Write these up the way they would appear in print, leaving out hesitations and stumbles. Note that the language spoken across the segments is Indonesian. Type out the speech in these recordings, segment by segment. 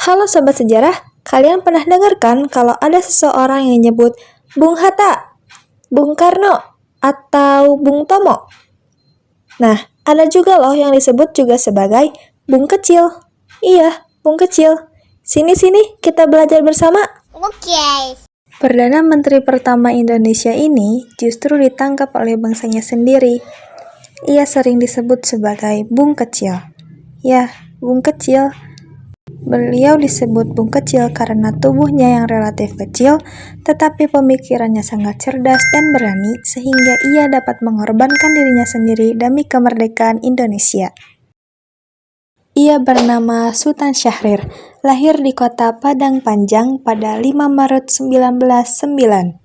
Halo Sobat Sejarah, kalian pernah dengarkan kalau ada seseorang yang nyebut Bung Hatta, Bung Karno, atau Bung Tomo? Nah, ada juga loh yang disebut juga sebagai Bung Kecil. Iya, Bung Kecil. Sini-sini kita belajar bersama. Oke. Perdana Menteri pertama Indonesia ini justru ditangkap oleh bangsanya sendiri. Ia sering disebut sebagai Bung Kecil. Ya, Bung Kecil. Beliau disebut Bung Kecil karena tubuhnya yang relatif kecil, tetapi pemikirannya sangat cerdas dan berani sehingga ia dapat mengorbankan dirinya sendiri demi kemerdekaan Indonesia. Ia bernama Sultan Syahrir, lahir di kota Padang Panjang pada 5 Maret 1909.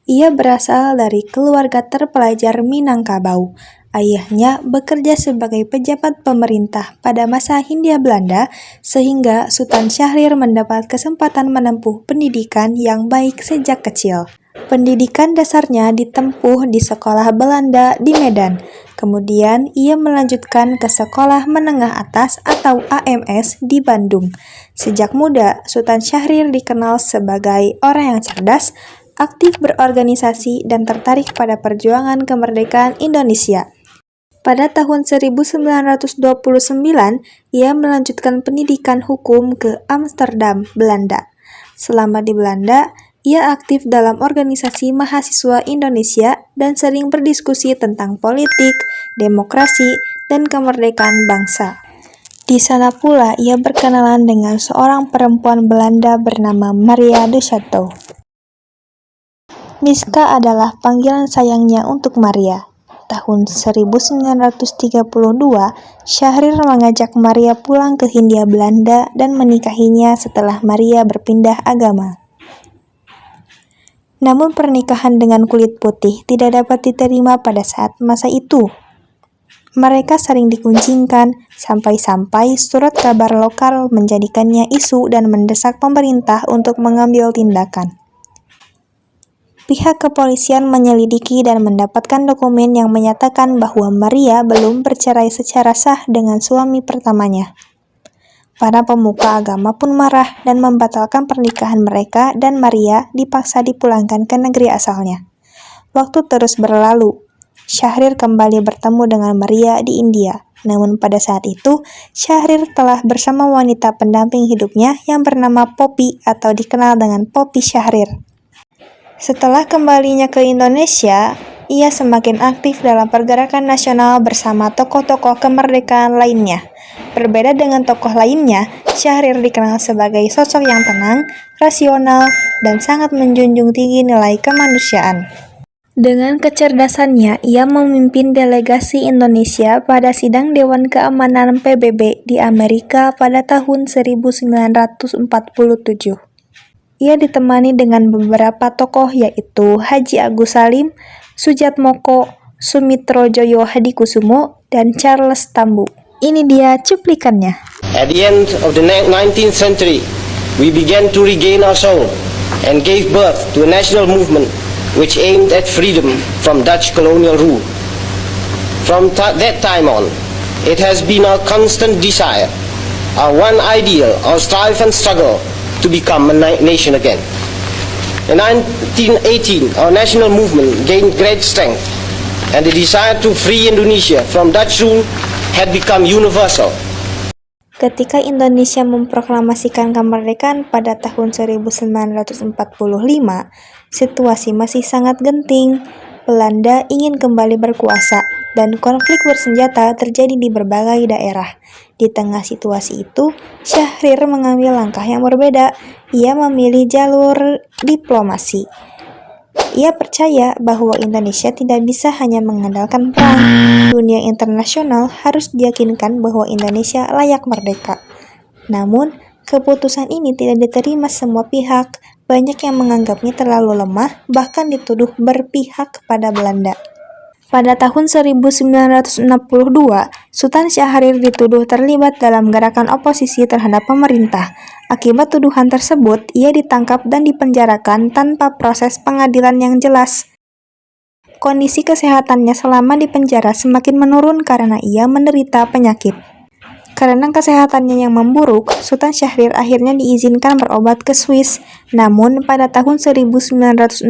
Ia berasal dari keluarga terpelajar Minangkabau. Ayahnya bekerja sebagai pejabat pemerintah pada masa Hindia Belanda, sehingga Sultan Syahrir mendapat kesempatan menempuh pendidikan yang baik sejak kecil. Pendidikan dasarnya ditempuh di sekolah Belanda di Medan. Kemudian ia melanjutkan ke sekolah menengah atas atau AMS di Bandung. Sejak muda, Sultan Syahrir dikenal sebagai orang yang cerdas, aktif berorganisasi, dan tertarik pada perjuangan kemerdekaan Indonesia. Pada tahun 1929, ia melanjutkan pendidikan hukum ke Amsterdam, Belanda. Selama di Belanda, ia aktif dalam organisasi mahasiswa Indonesia dan sering berdiskusi tentang politik, demokrasi, dan kemerdekaan bangsa. Di sana pula ia berkenalan dengan seorang perempuan Belanda bernama Maria de Chateau. Miska adalah panggilan sayangnya untuk Maria. Tahun 1932, Syahrir mengajak Maria pulang ke Hindia Belanda dan menikahinya setelah Maria berpindah agama. Namun pernikahan dengan kulit putih tidak dapat diterima pada saat masa itu. Mereka sering dikuncingkan, sampai-sampai surat kabar lokal menjadikannya isu dan mendesak pemerintah untuk mengambil tindakan. Pihak kepolisian menyelidiki dan mendapatkan dokumen yang menyatakan bahwa Maria belum bercerai secara sah dengan suami pertamanya. Para pemuka agama pun marah dan membatalkan pernikahan mereka dan Maria dipaksa dipulangkan ke negeri asalnya. Waktu terus berlalu. Syahrir kembali bertemu dengan Maria di India. Namun pada saat itu, Syahrir telah bersama wanita pendamping hidupnya yang bernama Poppy atau dikenal dengan Poppy Syahrir. Setelah kembalinya ke Indonesia, ia semakin aktif dalam pergerakan nasional bersama tokoh-tokoh kemerdekaan lainnya. Berbeda dengan tokoh lainnya, Syahrir dikenal sebagai sosok yang tenang, rasional, dan sangat menjunjung tinggi nilai kemanusiaan. Dengan kecerdasannya, ia memimpin delegasi Indonesia pada sidang Dewan Keamanan PBB di Amerika pada tahun 1947. Ia ditemani dengan beberapa tokoh yaitu Haji Agus Salim, Sujatmoko, Sumitrojoyo Hadikusumo, dan Charles Tambu. Ini dia cuplikannya. At the end of the 19th century, we began to regain our soul and gave birth to a national movement which aimed at freedom from Dutch colonial rule. From that time on, it has been our constant desire, our one ideal, our strive and struggle to become a nation again. In 1918, our national movement gained great strength, and the desire to free Indonesia from Dutch rule had become universal. Ketika Indonesia memproklamasikan kemerdekaan pada tahun 1945, situasi masih sangat genting. Belanda ingin kembali berkuasa, dan konflik bersenjata terjadi di berbagai daerah. Di tengah situasi itu, Syahrir mengambil langkah yang berbeda. Ia memilih jalur diplomasi. Ia percaya bahwa Indonesia tidak bisa hanya mengandalkan perang. Dunia internasional harus diyakinkan bahwa Indonesia layak merdeka. Namun, keputusan ini tidak diterima semua pihak. Banyak yang menganggapnya terlalu lemah, bahkan dituduh berpihak kepada Belanda. Pada tahun 1962, Sultan Syahrir dituduh terlibat dalam gerakan oposisi terhadap pemerintah. Akibat tuduhan tersebut, ia ditangkap dan dipenjarakan tanpa proses pengadilan yang jelas. Kondisi kesehatannya selama di penjara semakin menurun karena ia menderita penyakit. Karena kesehatannya yang memburuk, Sultan Syahrir akhirnya diizinkan berobat ke Swiss. Namun, pada tahun 1966,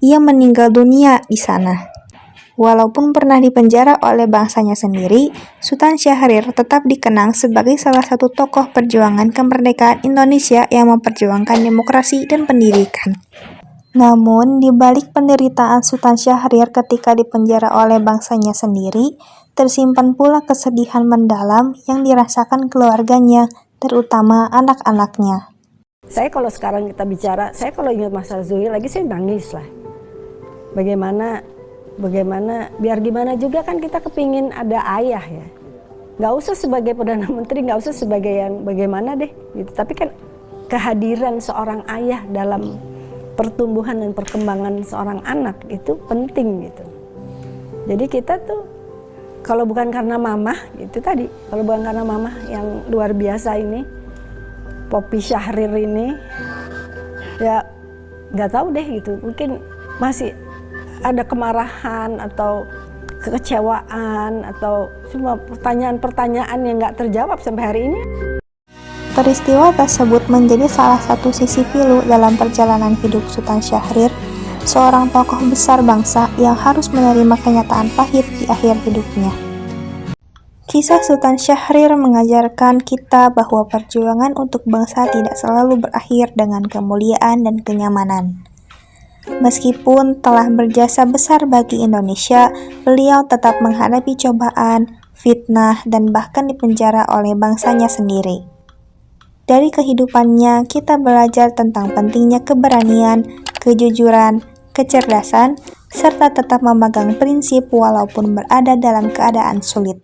ia meninggal dunia di sana. Walaupun pernah dipenjara oleh bangsanya sendiri, Sultan Syahrir tetap dikenang sebagai salah satu tokoh perjuangan kemerdekaan Indonesia yang memperjuangkan demokrasi dan pendidikan. Namun, di balik penderitaan Sultan Syahrir ketika dipenjara oleh bangsanya sendiri, tersimpan pula kesedihan mendalam yang dirasakan keluarganya, terutama anak-anaknya. Saya kalau sekarang kita bicara, saya kalau ingat masa Zuhri lagi saya nangis lah. Bagaimana biar gimana juga kan kita kepingin ada ayah ya. Nggak usah sebagai Perdana Menteri, nggak usah sebagai yang bagaimana deh gitu. Tapi kan kehadiran seorang ayah dalam pertumbuhan dan perkembangan seorang anak itu penting gitu. Jadi kita tuh kalau bukan karena mamah itu tadi, kalau bukan karena mamah yang luar biasa ini, Poppy Syahrir ini, ya nggak tahu deh gitu. Mungkin masih ada kemarahan atau kekecewaan atau semua pertanyaan-pertanyaan yang nggak terjawab sampai hari ini. Peristiwa tersebut menjadi salah satu sisi pilu dalam perjalanan hidup Sultan Syahrir, seorang tokoh besar bangsa yang harus menerima kenyataan pahit di akhir hidupnya. Kisah Sultan Syahrir mengajarkan kita bahwa perjuangan untuk bangsa tidak selalu berakhir dengan kemuliaan dan kenyamanan. Meskipun telah berjasa besar bagi Indonesia, beliau tetap menghadapi cobaan, fitnah, dan bahkan dipenjara oleh bangsanya sendiri. Dari kehidupannya, kita belajar tentang pentingnya keberanian, kejujuran, kecerdasan, serta tetap memegang prinsip walaupun berada dalam keadaan sulit.